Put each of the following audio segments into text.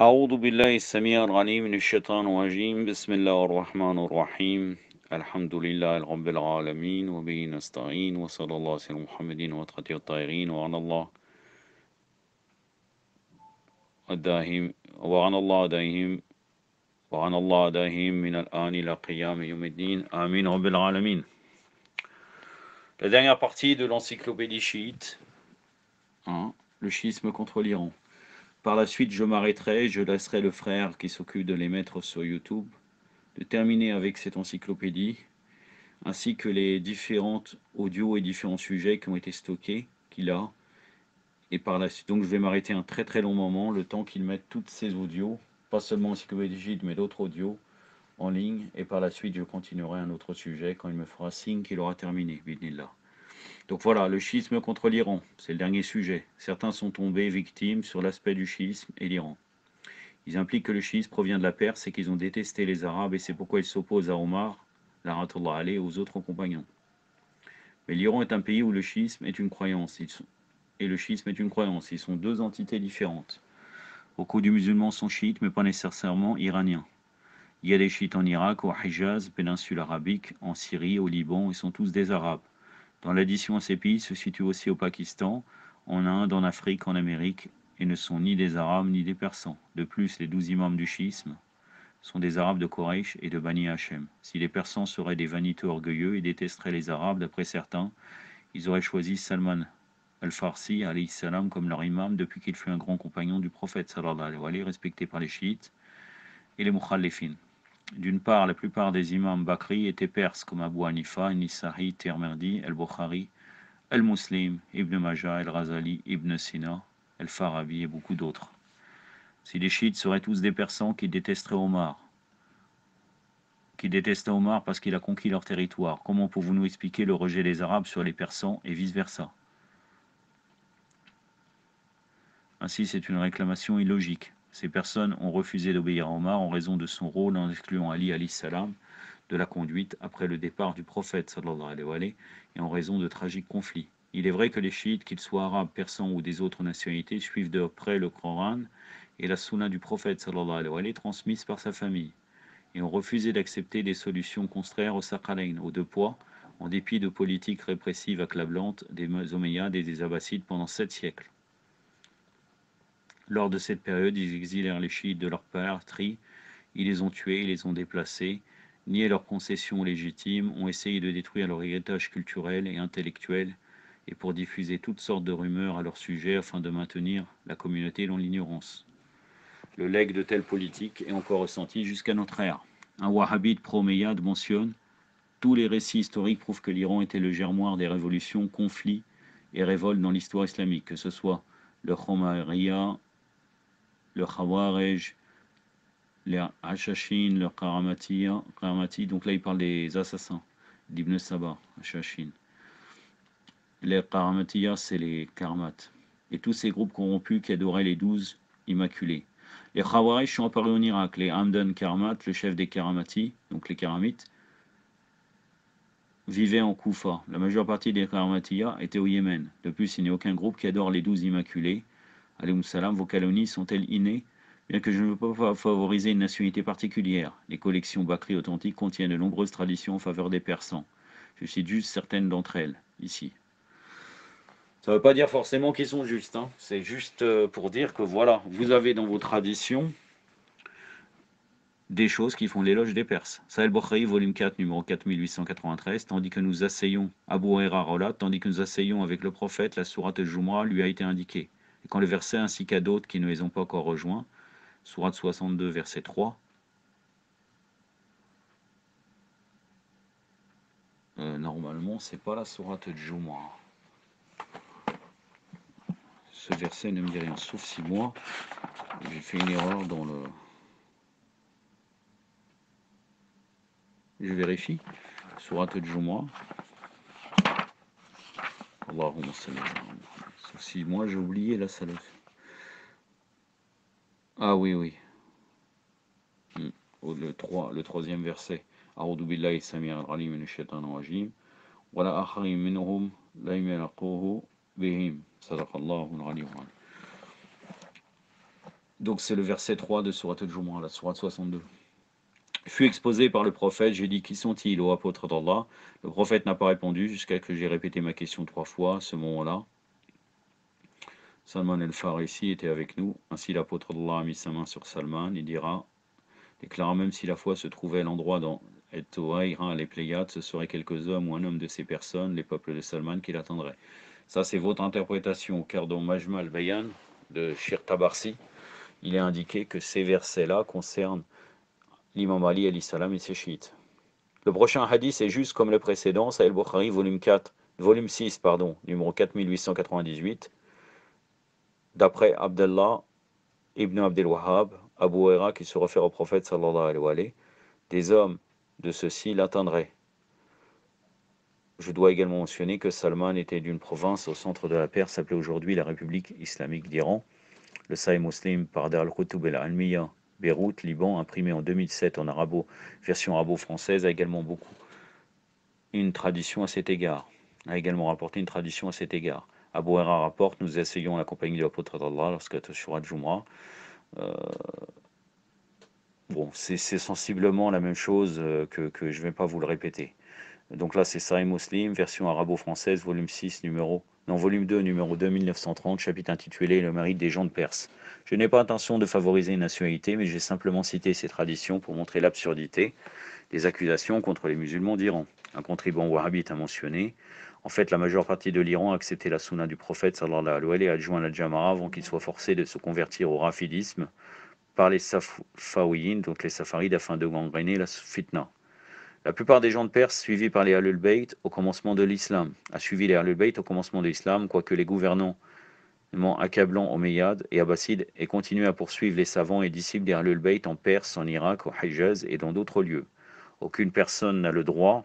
أعوذ بالله السميع العليم من الشيطان الرجيم بسم الله الرحمن الرحيم الحمد لله رب العالمين وبه نستعين وصلى الله على سيدنا محمد وتقي الطاهرين وعن الله داهم من الآن إلى قيام يوم الدين آمين رب العالمين. La dernière partie de l'encyclopédie chiite, le schisme contre l'Iran. Par la suite, je m'arrêterai, je laisserai le frère qui s'occupe de les mettre sur YouTube, de terminer avec cette encyclopédie, ainsi que les différentes audios et différents sujets qui ont été stockés, qu'il a. Et par la suite, donc je vais m'arrêter un très très long moment, le temps qu'il mette toutes ces audios, pas seulement encyclopédie chiite, mais d'autres audios en ligne. Et par la suite, je continuerai un autre sujet quand il me fera signe qu'il aura terminé, bismillah. Donc voilà, le schisme contre l'Iran, c'est le dernier sujet. Certains sont tombés victimes sur l'aspect du schisme et l'Iran. Ils impliquent que le schisme provient de la Perse et qu'ils ont détesté les Arabes et c'est pourquoi ils s'opposent à Omar, la'anatullah alayhi, et aux autres compagnons. Mais l'Iran est un pays où le schisme est une croyance. Et le schisme est une croyance. Ils sont deux entités différentes. Beaucoup de musulmans sont chiites, mais pas nécessairement iraniens. Il y a des chiites en Irak, au Hijaz, péninsule arabique, en Syrie, au Liban, ils sont tous des Arabes. Dans l'addition à ces pays se situent aussi au Pakistan, en Inde, en Afrique, en Amérique, et ne sont ni des Arabes ni des Persans. De plus, les 12 imams du schisme sont des Arabes de Quraysh et de Bani Hachem. Si les Persans seraient des vaniteux orgueilleux et détesteraient les Arabes, d'après certains, ils auraient choisi Salman al-Farsi alayhi salam comme leur imam depuis qu'il fut un grand compagnon du prophète sallallahu alayhi wa sallam, respecté par les chiites et les mukhalifin. D'une part, la plupart des imams Bakri étaient perses comme Abu Hanifa, Nisa'i, Tirmidhi, al-Bukhari, al-Muslim, Ibn Majah, al-Razali, Ibn Sina, al-Farabi et beaucoup d'autres. Si les chiites seraient tous des Persans qui détestaient Omar parce qu'il a conquis leur territoire, comment pouvons-nous expliquer le rejet des Arabes sur les Persans et vice-versa? Ainsi, c'est une réclamation illogique. Ces personnes ont refusé d'obéir à Omar en raison de son rôle en excluant Ali alayhi salam de la conduite après le départ du prophète sallallahu alayhi wa sallam et en raison de tragiques conflits. Il est vrai que les chiites, qu'ils soient arabes, persans ou des autres nationalités, suivent de près le Coran et la sunna du prophète sallallahu alayhi wa sallam transmise par sa famille et ont refusé d'accepter des solutions contraires au Saqalayn, aux deux poids, en dépit de politiques répressives accablantes des Omeyyades et des Abbassides pendant 7 siècles. Lors de cette période, ils exilèrent les chiites de leur patrie, ils les ont tués, ils les ont déplacés, nié leurs concessions légitimes, ont essayé de détruire leur héritage culturel et intellectuel, et pour diffuser toutes sortes de rumeurs à leur sujet afin de maintenir la communauté dans l'ignorance. Le legs de telles politiques est encore ressenti jusqu'à notre ère. Un wahhabite pro-Omeyyade mentionne « Tous les récits historiques prouvent que l'Iran était le germoir des révolutions, conflits et révoltes dans l'histoire islamique, que ce soit le Khomeiriyya, le Khawarij, les Hachashin, le Karamati, donc là il parle des assassins d'Ibn Saba, Hachashin. Les Karamatiyya, c'est les Karmat. Et tous ces groupes corrompus qui adoraient les 12 immaculés. Les Khawarij sont apparus en Irak, les Hamdan Karmat, le chef des Karamati, donc les Karamites, vivaient en Koufa. La majeure partie des Karamatiyya étaient au Yémen. De plus, il n'y a aucun groupe qui adore les 12 immaculés. Alayhi salam, vos calomnies sont-elles innées? Bien que je ne veux pas favoriser une nationalité particulière, les collections Bakri authentiques contiennent de nombreuses traditions en faveur des Persans. Je cite juste certaines d'entre elles, ici. Ça ne veut pas dire forcément qu'ils sont justes, hein. C'est juste pour dire que voilà, vous avez dans vos traditions des choses qui font l'éloge des Perses. Sahih Bukhari, volume 4, numéro 4893, tandis que nous asseyons, Abu Huraira relate, tandis que nous asseyons avec le prophète, la sourate Jumu'ah lui a été indiquée. Et quand le verset ainsi qu'à d'autres qui ne les ont pas encore rejoints, sourate 62, verset 3, normalement, c'est pas la sourate Jumu'ah. Ce verset ne me dit rien, sauf si moi, j'ai fait une erreur dans le... Je vérifie. Sourate Jumu'ah. Allahumma salli ala Muhammad. Sauf si moi, j'ai oublié la salaf. Ah oui, oui. Le troisième verset. أعوذ بالله السميع العليم من الشيطان الرجيم ولا آخرين منهم لم يلقوه بهم صدق الله العلي العظيم. Donc c'est le verset 3 de Sourate al-Jumu'ah, la Sourate 62. Fut exposé par le prophète, j'ai dit, qui sont-ils, ô apôtre d'Allah? Le prophète n'a pas répondu jusqu'à que j'ai répété ma question 3 fois. À ce moment-là, Salman el-Farisi était avec nous. Ainsi l'apôtre d'Allah a mis sa main sur Salman. Il déclara, même si la foi se trouvait à l'endroit dans Et-Toaïra, les Pléiades, ce seraient quelques hommes ou un homme de ces personnes, les peuples de Salman, qui l'attendraient. Ça, c'est votre interprétation, car dans Majma al-Bayan de Shir Tabarsi, il est indiqué que ces versets-là concernent l'imam Ali alayhi salam et ses chiites. Le prochain hadith est juste comme le précédent, Sahih Bukhari, volume 6, numéro 4898, d'après Abdallah ibn Abdel Wahhab, Abu Huraira qui se réfère au prophète sallallahu alayhi wa sallam, des hommes de ceux-ci l'atteindraient. Je dois également mentionner que Salman était d'une province au centre de la Perse, appelée aujourd'hui la République islamique d'Iran. Le Sahih Muslim par Dar al-Qutub al-Almiya, Beyrouth, Liban, imprimé en 2007 en version arabo-française, a également une tradition à cet égard. A également rapporté une tradition à cet égard. Abu Huraira rapporte, nous essayons la compagnie de l'apôtre d'Allah lorsque Surat Jumu'ah. Bon, c'est sensiblement la même chose que je ne vais pas vous le répéter. Donc là, c'est Sahih Muslim, version arabo-française, volume 2, numéro 2930, chapitre intitulé Le mérite des gens de Perse. Je n'ai pas intention de favoriser une nationalité, mais j'ai simplement cité ces traditions pour montrer l'absurdité des accusations contre les musulmans d'Iran. Un contribuant wahhabite a mentionné, en fait, la majeure partie de l'Iran a accepté la sunna du prophète sallallahu alayhi wa sallam et a adjoint la Jama'a avant qu'il soit forcé de se convertir au rafidisme par les Safawiyin, donc les Safarides, afin de gangréner la fitna. La plupart des gens de Perse, suivis par les Ahlul Bayt au commencement de l'islam, a suivi les Ahlul Bayt au commencement de l'islam, quoique les gouvernements accablants Omeyyades et Abbassides aient continué à poursuivre les savants et disciples des Ahlul Bayt en Perse, en Irak, au Hijaz et dans d'autres lieux. Aucune personne n'a le droit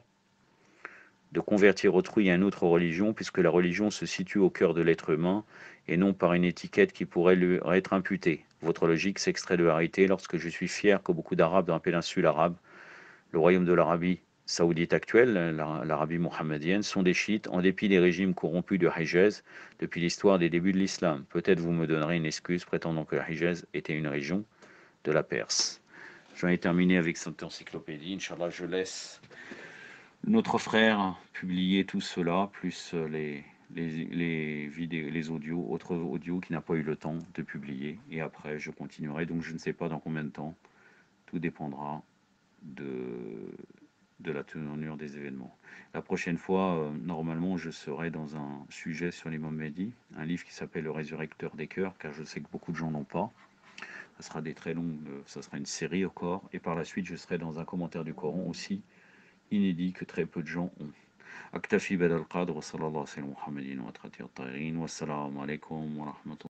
de convertir autrui à une autre religion, puisque la religion se situe au cœur de l'être humain, et non par une étiquette qui pourrait lui être imputée. Votre logique s'extrait de la réalité lorsque je suis fier que beaucoup d'Arabes dans la péninsule arabe, le royaume de l'Arabie saoudite actuelle, l'Arabie mohammedienne, sont des chiites en dépit des régimes corrompus de Hijaz depuis l'histoire des débuts de l'islam. Peut-être vous me donnerez une excuse prétendant que la Hijaz était une région de la Perse. J'en ai terminé avec cette encyclopédie. Inch'Allah, je laisse notre frère publier tout cela, plus les vidéos, les audios, autres audios qu'il n'a pas eu le temps de publier. Et après, je continuerai. Donc, je ne sais pas dans combien de temps. Tout dépendra de la tenue des événements. La prochaine fois, normalement, je serai dans un sujet sur l'imam Mahdi, un livre qui s'appelle Le Résurrecteur des cœurs, car je sais que beaucoup de gens n'ont pas. Ça sera des très longues, ça sera une série encore. Et par la suite, je serai dans un commentaire du Coran aussi, inédit, que très peu de gens ont. أكتفي بهذا القدر وصلى الله على محمد وأترته الطاهرين والسلام عليكم ورحمة الله